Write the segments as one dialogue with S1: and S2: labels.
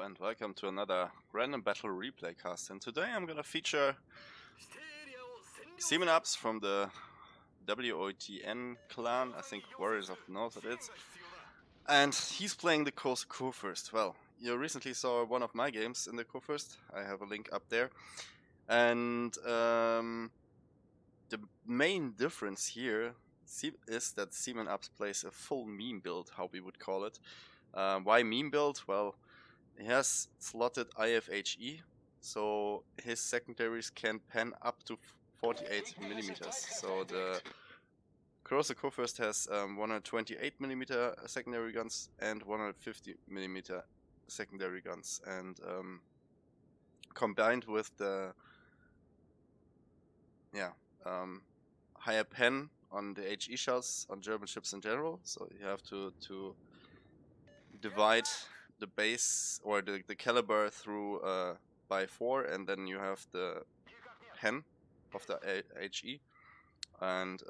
S1: and welcome to another random battle replay cast. And today I'm gonna feature Simenabs from the WOTN clan, I think Warriors of the North it is. And he's playing the Grosser Kurfürst. Well, you recently saw one of my games in the Kurfürst. I have a link up there. And the main difference here is that Simenabs plays a full meme build, how we would call it. Why meme build? Well, he has slotted IFHE, so his secondaries can pen up to 48 millimeters. So the Grosser Kurfürst has 128 millimeter secondary guns and 150 millimeter secondary guns, and combined with the higher pen on the HE shells on German ships in general. So you have to divide the base or the caliber through by 4, and then you have the pen of the HE, and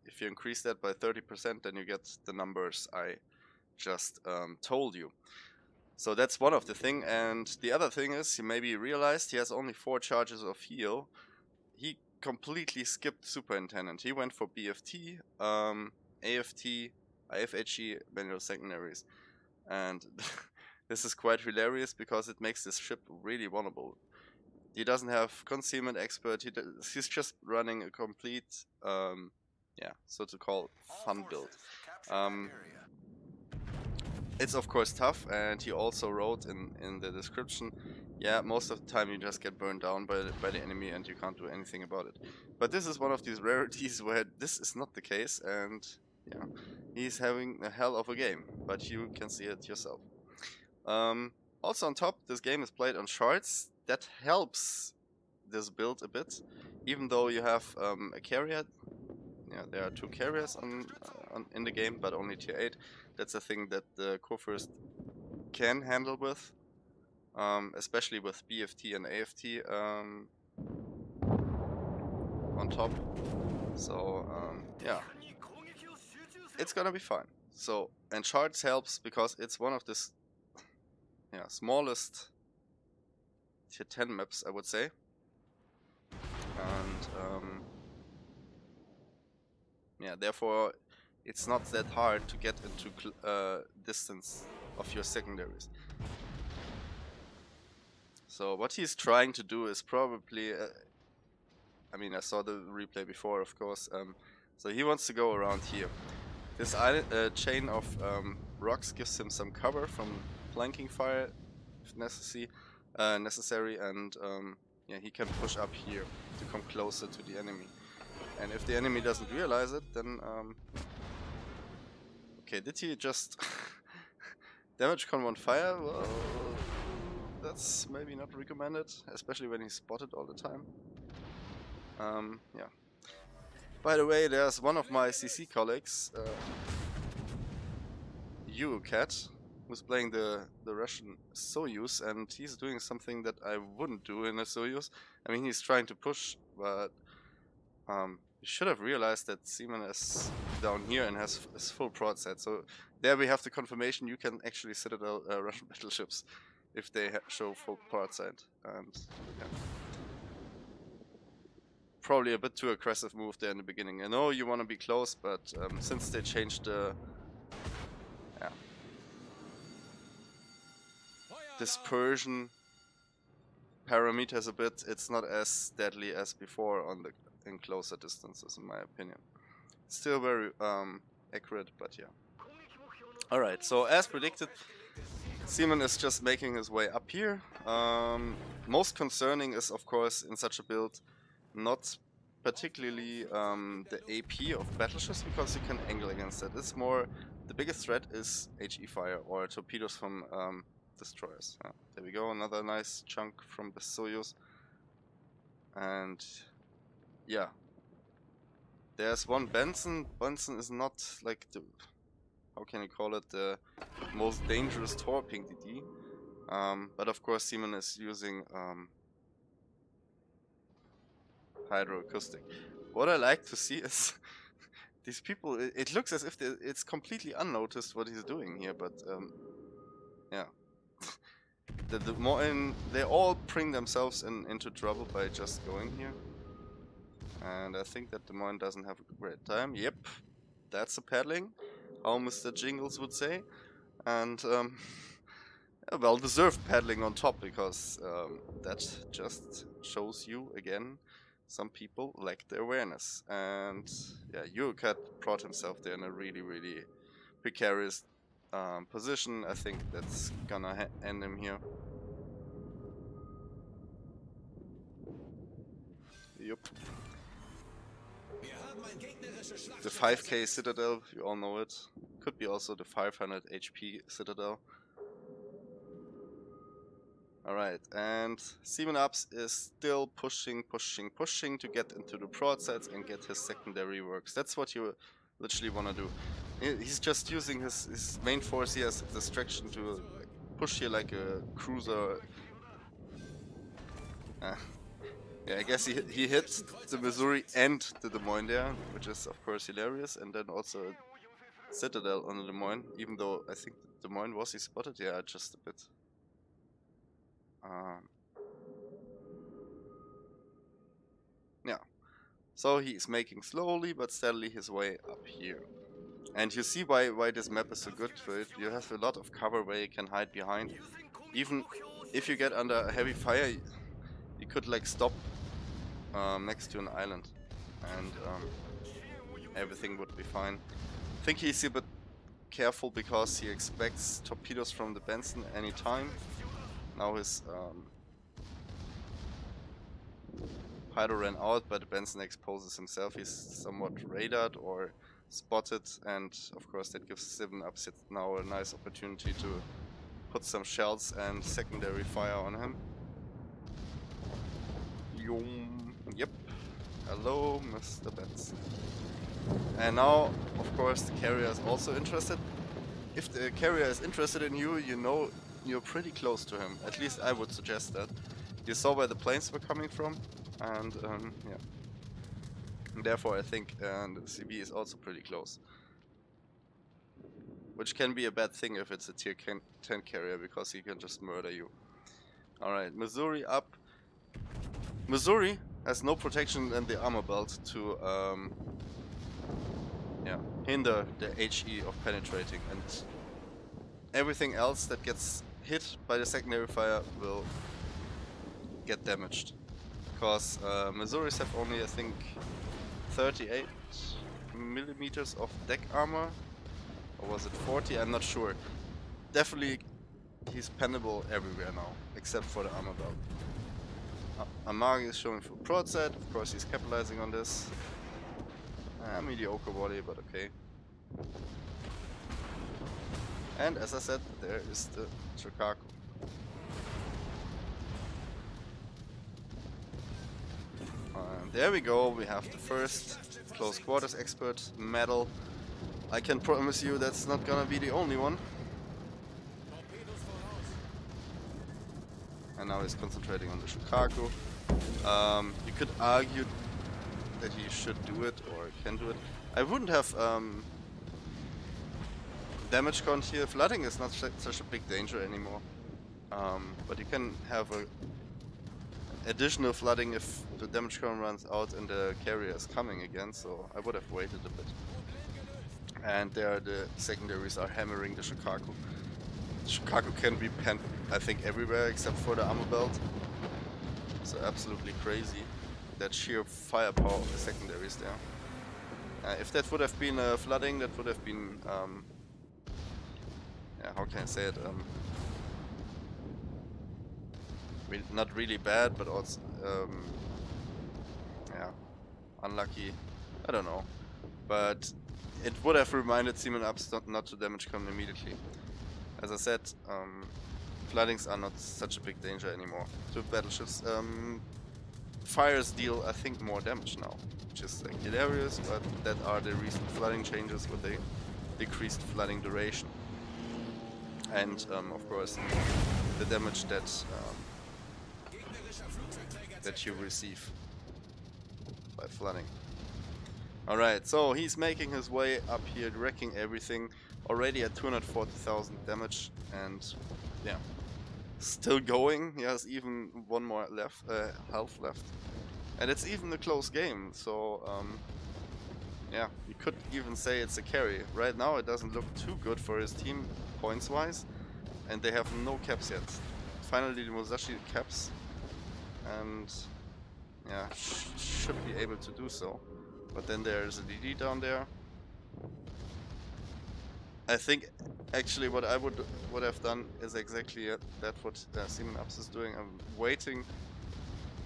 S1: if you increase that by 30%, then you get the numbers I just told you. So that's one of the thing, and the other thing is, you maybe realized he has only 4 charges of heal. He completely skipped Superintendent. He went for BFT, AFT, IFHE, manual secondaries. And this is quite hilarious because it makes this ship really vulnerable. He doesn't have concealment expert, he's just running a complete, so to call fun build. It's of course tough, and he also wrote in the description, yeah, most of the time you just get burned down by the enemy and you can't do anything about it. But this is one of these rarities where this is not the case, and yeah, he's having a hell of a game, but you can see it yourself. Also on top, this game is played on shards. That helps this build a bit, even though you have a carrier. Yeah, there are 2 carriers in the game, but only tier 8. That's a thing that the Kurfürst can handle with, especially with BFT and AFT on top. So yeah, it's gonna be fine. So, and shards helps because it's one of the smallest tier 10 maps, I would say. And therefore it's not that hard to get into distance of your secondaries. So what he's trying to do is probably, I mean, I saw the replay before, of course, so he wants to go around here. This chain of rocks gives him some cover from flanking fire if necessary, and he can push up here to come closer to the enemy. And if the enemy doesn't realize it, then okay, did he just damage con 1 fire? Well, that's maybe not recommended, especially when he's spotted all the time. Yeah. By the way, there's one of my CC colleagues, Cat, who's playing the Russian Soyuz, and he's doing something that I wouldn't do in a Soyuz. I mean, he's trying to push, but you should have realized that Seaman is down here and has his full broadside. So there we have the confirmation you can actually sit at Russian battleships if they show full broadside. And yeah, probably a bit too aggressive move there in the beginning. I know you want to be close, but since they changed the dispersion parameters a bit, it's not as deadly as before in closer distances, in my opinion. Still very accurate, but yeah. Alright, so as predicted, Seaman is just making his way up here. Most concerning is, of course, in such a build, not particularly the AP of battleships, because you can angle against it. It's more, the biggest threat is HE fire or torpedoes from destroyers. There we go, another nice chunk from the Soyuz. And yeah, there's one Benson. Benson is not like the, how can you call it, the most dangerous torping DD. But of course Seaman is using hydroacoustic. What I like to see is these people, it looks as if it's completely unnoticed what he's doing here, but yeah. The Moin, they all bring themselves into trouble by just going here. And I think that the Moin doesn't have a great time. Yep, that's a paddling, how Mr. Jingles would say. And a well-deserved paddling on top, because that just shows you again some people lack the awareness. And yeah, Yucat brought himself there in a really precarious position. I think that's gonna end him here. Yup. The 5k Citadel, you all know it. Could be also the 500 HP Citadel. Alright, and Simenabs is still pushing to get into the broadsides and get his secondary works. That's what you literally want to do. He's just using his main force here as a distraction to push here like a cruiser. Yeah, I guess he hit the Missouri and the Des Moines there, which is of course hilarious, and then also a Citadel on the Des Moines, even though I think Des Moines was he spotted, yeah, just a bit. Yeah, so he's making slowly but steadily his way up here. And you see why this map is so good for it. You have a lot of cover where you can hide behind. Even if you get under heavy fire, you could like stop next to an island, and everything would be fine. I think he's a bit careful because he expects torpedoes from the Benson anytime. Now his Hydro ran out, but the Benson exposes himself. He's somewhat radared or spotted, and of course that gives Simenabs now a nice opportunity to put some shells and secondary fire on him. Yep. Hello, Mr. Benson. And now, of course, the carrier is also interested. If the carrier is interested in you, you know you're pretty close to him. At least I would suggest that. You saw where the planes were coming from, and yeah. And therefore, I think the CB is also pretty close. Which can be a bad thing if it's a tier 10 carrier, because he can just murder you. Alright, Missouri up. Missouri has no protection in the armor belt to yeah, hinder the HE of penetrating, and everything else that gets hit by the secondary fire will get damaged. Because Missouris have only, I think, 38 millimeters of deck armor, or was it 40? I'm not sure. Definitely he's pennable everywhere now, except for the armor belt. Amagi is showing full broadside, of course he's capitalizing on this. Mediocre volley, but okay. And as I said, there is the Chicago. There we go, we have the first close quarters expert medal. I can promise you that's not gonna be the only one. And now he's concentrating on the Chicago. You could argue that he should do it or can do it. I wouldn't have damage count here. Flooding is not such a big danger anymore. But you can have a additional flooding if the damage count runs out and the carrier is coming again, so I would have waited a bit. And there the secondaries are hammering the Chicago. The Chicago can be penned, I think, everywhere except for the armor belt. So absolutely crazy, that sheer firepower of the secondaries there. If that would have been flooding, that would have been, yeah, how can I say it? Not really bad, but also, yeah, unlucky. I don't know, but it would have reminded Simenabs not to damage come immediately. As I said, floodings are not such a big danger anymore to battleships. Fires deal, I think, more damage now, which is like hilarious, but that are the recent flooding changes with the decreased flooding duration. And of course, the damage that you receive by flooding. Alright, so he's making his way up here, wrecking everything, already at 240,000 damage, and yeah, still going. He has even one more health left. And it's even a close game, so yeah, you could even say it's a carry. Right now it doesn't look too good for his team points-wise, and they have no caps yet. Finally the Musashi caps, and yeah, should be able to do so. But then there's a DD down there. I think actually what I would have done is exactly that what Simenabs is doing. I'm waiting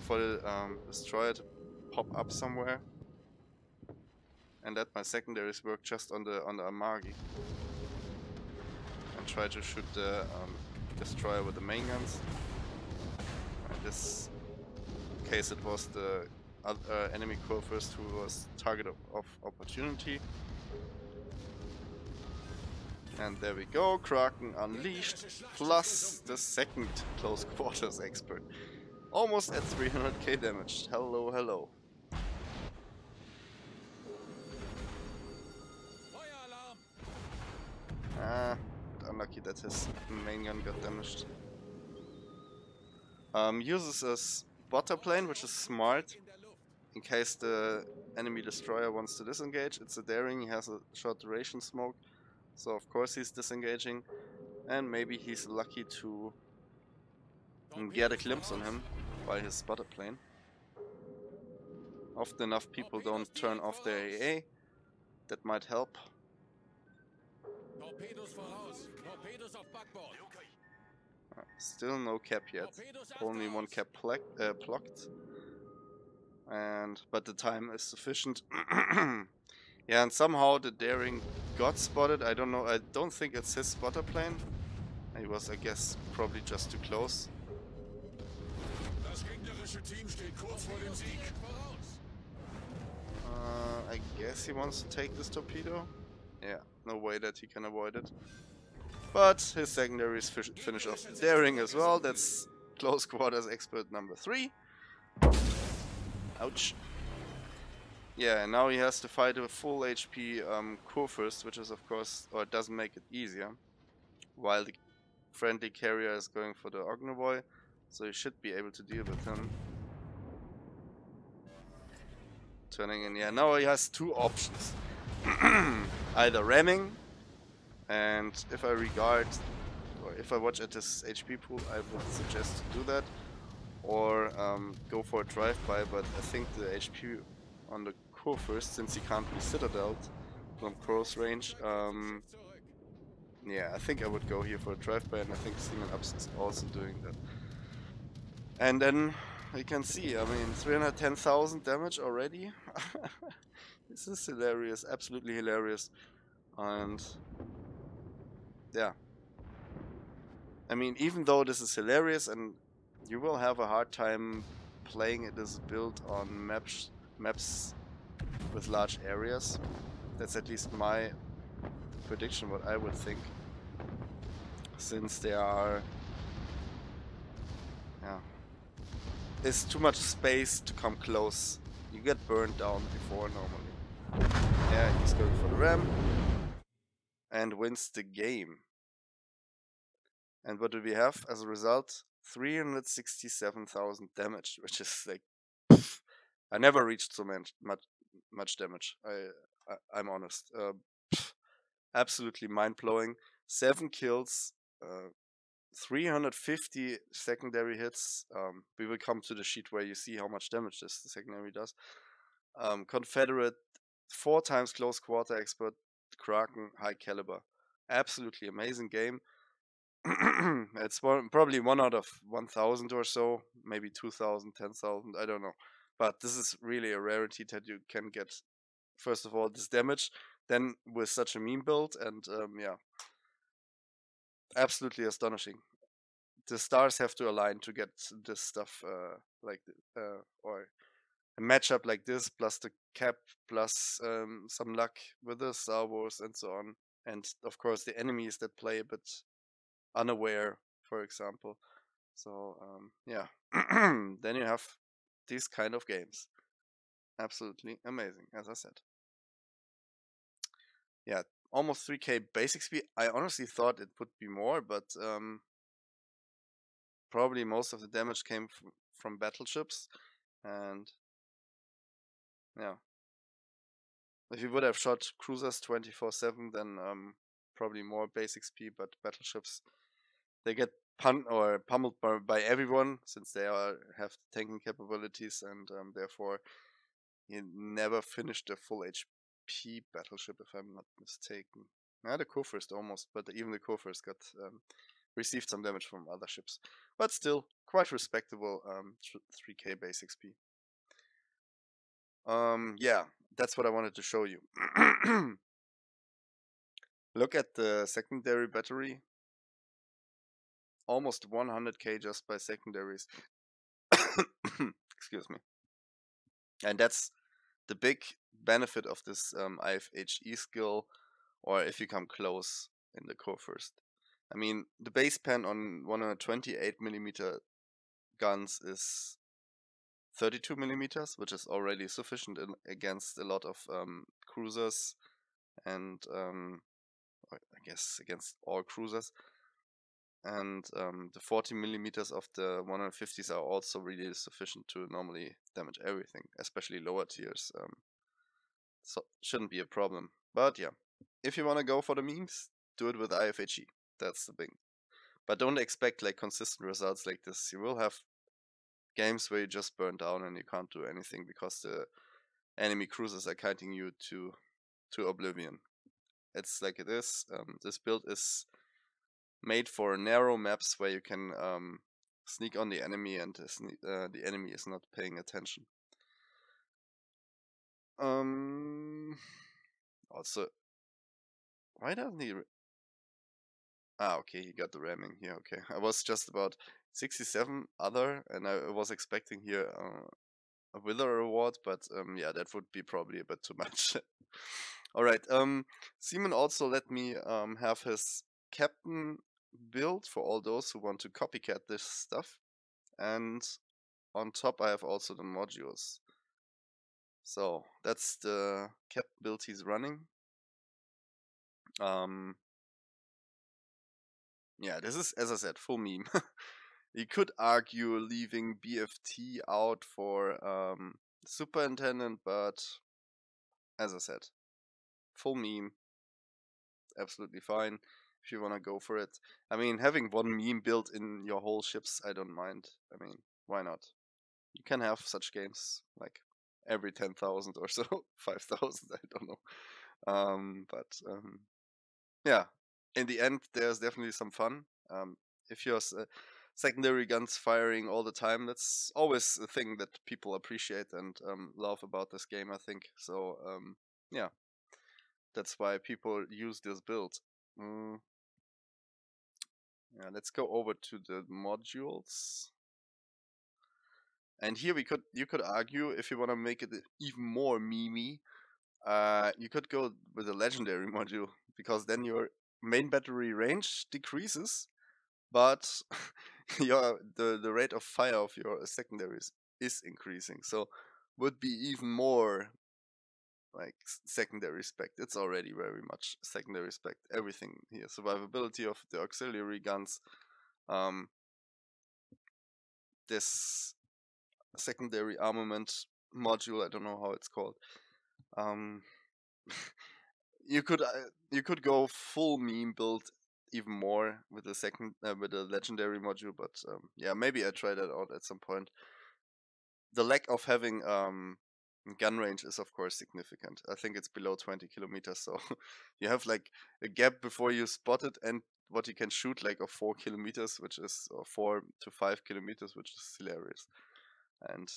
S1: for the destroyer to pop up somewhere, and let my secondaries work just on the Amagi, and try to shoot the destroyer with the main guns. In this case, it was the enemy Kurfürst who was target of opportunity. And there we go, Kraken unleashed, plus the second close quarters expert. Almost at 300k damage. Hello, hello. Ah, unlucky that his main gun got damaged. Uses a spotter plane, which is smart, in case the enemy destroyer wants to disengage. It's a daring, he has a short duration smoke, so of course he's disengaging. And maybe he's lucky to get a glimpse on him by his spotter plane. Often enough people don't turn off their AA. That might help. Still no cap yet. Only one cap plucked. But the time is sufficient. Yeah, and somehow the daring got spotted. I don't know. I don't think it's his spotter plane. He was, I guess, probably just too close. I guess he wants to take this torpedo. Yeah, no way that he can avoid it. But his secondaries finish off daring as well. That's close quarters expert number 3. Ouch. Yeah, and now he has to fight a full HP Kurfürst, which is of course, or it doesn't make it easier. While the friendly carrier is going for the Ognovoy, so he should be able to deal with him. Turning in, yeah, now he has 2 options. Either ramming, and if I watch at his HP pool, I would suggest to do that. Or go for a drive-by, but I think the HP on the Kurfürst, since he can't be citadeled from close range, yeah, I think I would go here for a drive-by, and I think Simenabs is also doing that. And then you can see, I mean, 310,000 damage already. This is hilarious, absolutely hilarious. And yeah, I mean, even though this is hilarious, and you will have a hard time playing it as built on maps with large areas. That's at least my prediction, what I would think. Since there are, yeah, there's too much space to come close. You get burned down before normally. Yeah, he's going for the ram and wins the game. And what do we have as a result? 367,000 damage, which is like, pff, I never reached so much damage. I'm honest. Absolutely mind-blowing. 7 kills, 350 secondary hits. We will come to the sheet where you see how much damage the secondary does. Confederate, 4 times close quarter expert, Kraken, high caliber. Absolutely amazing game. It's probably 1 out of 1,000 or so, maybe 2,000, 10,000, I don't know. But this is really a rarity that you can get, first of all, this damage, then with such a meme build, and yeah, absolutely astonishing. The stars have to align to get this stuff, or a matchup like this, plus the cap, plus some luck with the Star Wars and so on. And of course, the enemies that play a bit unaware, for example. So yeah, then you have these kind of games. Absolutely amazing, as I said. Yeah, almost 3k basic speed. I honestly thought it would be more, but probably most of the damage came from battleships, and yeah, if you would have shot cruisers 24/7, then probably more base XP. But battleships, they get pummeled by everyone since they have tanking capabilities, and therefore he never finished a full HP battleship, if I'm not mistaken. Yeah, the Kurfürst almost, but even the Kurfürst got received some damage from other ships. But still, quite respectable 3k base XP. Yeah, that's what I wanted to show you. Look at the secondary battery. Almost 100k just by secondaries. Excuse me. And that's the big benefit of this IFHE skill, or if you come close in the Kurfürst. I mean, the base pen on 128mm guns is 32mm, which is already sufficient against a lot of cruisers, and I guess against all cruisers. And the 40mm of the 150s are also really sufficient to normally damage everything, especially lower tiers. So shouldn't be a problem. But yeah, if you want to go for the memes, do it with IFHE. That's the thing. But don't expect like consistent results like this. You will have games where you just burn down and you can't do anything because the enemy cruisers are kiting you to oblivion. It's like it is. This build is made for narrow maps where you can sneak on the enemy and the enemy is not paying attention. Also, why doesn't he? Okay, he got the ramming here. Okay, I was just about 67 other, and I was expecting here a Wither reward, but yeah, that would be probably a bit too much. All right, Seaman also let me have his captain build for all those who want to copycat this stuff, and on top I have also the modules. So that's the captain build he's running. Yeah, this is, as I said, full meme. You could argue leaving BFT out for Superintendent, but as I said, full meme, absolutely fine if you want to go for it. I mean, having one meme built in your whole ships, I don't mind. I mean, why not? You can have such games like every 10,000 or so, 5,000, I don't know. Yeah, in the end, there's definitely some fun. If your secondary guns firing all the time, that's always a thing that people appreciate and love about this game, I think. So, yeah, that's why people use this build. Yeah, let's go over to the modules. And here you could argue, if you want to make it even more memey, you could go with a legendary module, because then your main battery range decreases, but the rate of fire of your secondaries is increasing. So would be even more like secondary spec. It's already very much secondary spec. Everything here, survivability of the auxiliary guns, this secondary armament module. I don't know how it's called. You could go full meme build even more with the legendary module, but yeah, maybe I try that out at some point. The lack of having gun range is of course significant. I think it's below 20 kilometers, so you have like a gap before you spot it, and what you can shoot like of 4 kilometers, which is, or 4 to 5 kilometers, which is hilarious, and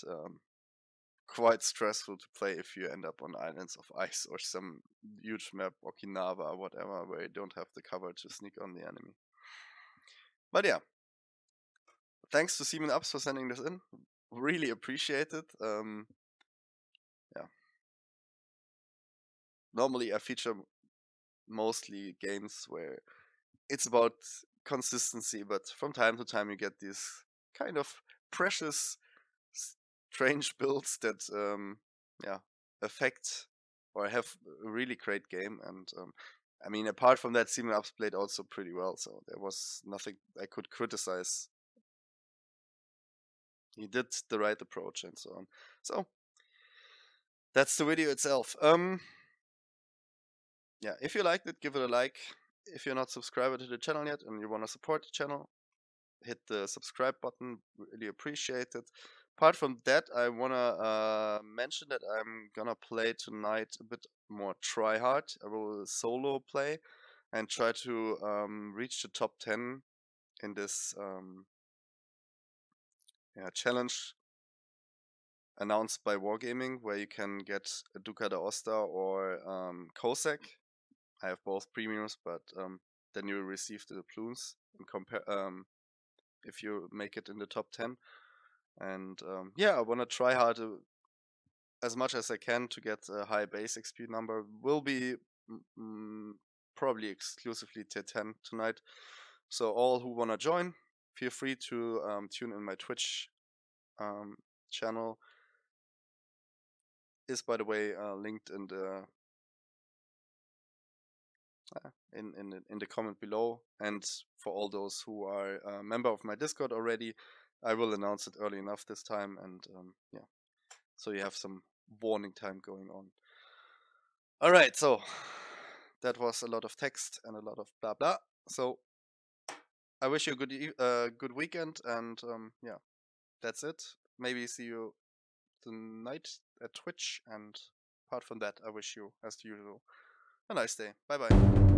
S1: quite stressful to play if you end up on islands of ice or some huge map, Okinawa or whatever, where you don't have the cover to sneak on the enemy. But yeah, thanks to Simenabs for sending this in. Really appreciate it. Yeah. Normally I feature mostly games where it's about consistency, but from time to time you get these kind of precious, strange builds that yeah, affect or have a really great game. And I mean, apart from that, Simenabs played also pretty well, so there was nothing I could criticize he did the right approach and so on. So that's the video itself. Yeah, if you liked it, give it a like. If you're not subscribed to the channel yet and you want to support the channel, hit the subscribe button. Really appreciate it. Apart from that, I wanna mention that I'm gonna play tonight a bit more try hard. I will solo play and try to reach the top 10 in this challenge announced by Wargaming, where you can get a Duca d'Aosta or Cossack. I have both premiums, but then you receive the doubloons and compare if you make it in the top 10. And yeah, I want to try hard as much as I can to get a high base XP number. Will be probably exclusively tier 10 tonight. So all who want to join, feel free to tune in my Twitch channel. Is, by the way, linked in the in the comment below. And for all those who are a member of my Discord already, I will announce it early enough this time. And yeah, so you have some warning time going on. All right, so that was a lot of text and a lot of blah blah. So I wish you a good weekend, and yeah, that's it. Maybe see you tonight at Twitch, and apart from that, I wish you, as usual, a nice day. Bye bye.